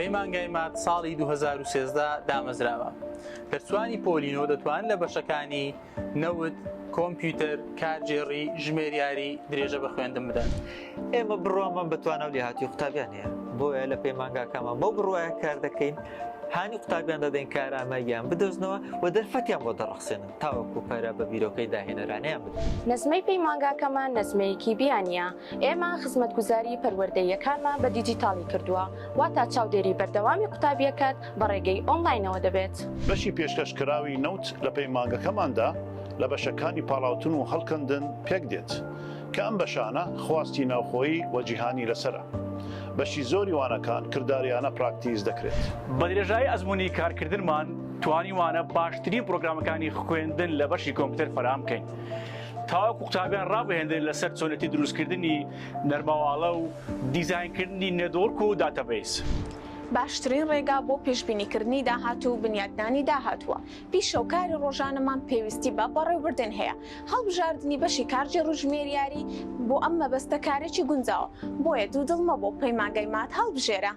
پەیمانگەی مات ساڵی 2013 دامەزراوە. پەرچوانی پۆلینۆ دەتوانن لە بەشەکانی نەوت، کۆمپیوتەر، کارگێری، ژمێریاری، درێژە بە خوێندن بدەن. ئێمە بڕوامان بەتوانە و لێهاتی قوتابیان هەیە، بۆیە لە پەیمانگاکەمان بۆ بڕواایە کار دەکەین، هانی قوتابیان دەدەین کارامەیان بدۆزنەوە و دەرفەتیان بۆ دەڕەخسێنن تاوەکو پەرە بە بیرۆکەی داهێنەرانیان بدەن. نەزمەی پەیمانگاکەمان نەزمەیەکی بیانیە. ئێمە خزمەتگوزاری پەروەردەییەکانمان بە دیجیتاڵی کردووە، واتە چاودێری بەردەوامی قوتابیەکەت بە ڕێگەی ئۆنلاینەوە دەبێت. بەشی پێشکەشکراوی نەوت لە پەیمانگەکەماندا لە بەشەکانی پاڵاوتن و هەڵکەندن پێک دێت کە ئەم بەشانە خواستی ناوخۆیی و جیهانی لەسرە. بەشی زۆری وانەکان کرداریانە پراکتیز دەکرێت. بە درێژایی ئەزموونی کارکردنمان توانیوانە باشترین پرۆگرامەکانی خوێندن لە بەشی کۆمپیوتەر فەرهەم بکەین. تاوەکو قوتابیان ڕابهێندن لەسەر چۆنەتی دروستکردنی نەرمەواڵە و دیزاینکردنی نێتۆرک و داتەبەیس. باشترین ڕێگا بۆ پێشبینیکردنی داهاتوو و بنیادنانی داهاتووە. پیشەوکاری ڕۆژانەمان پێویستی بە بەڕێوەبردن هەیە. هەڵبژاردننی بەشی کارگێر و ژمێریاری بۆ ئەم مەبەستە کارێکی گونجاوە. بۆیە دوودڵمە بۆ پەیمانگەی مات هەڵبژێرە.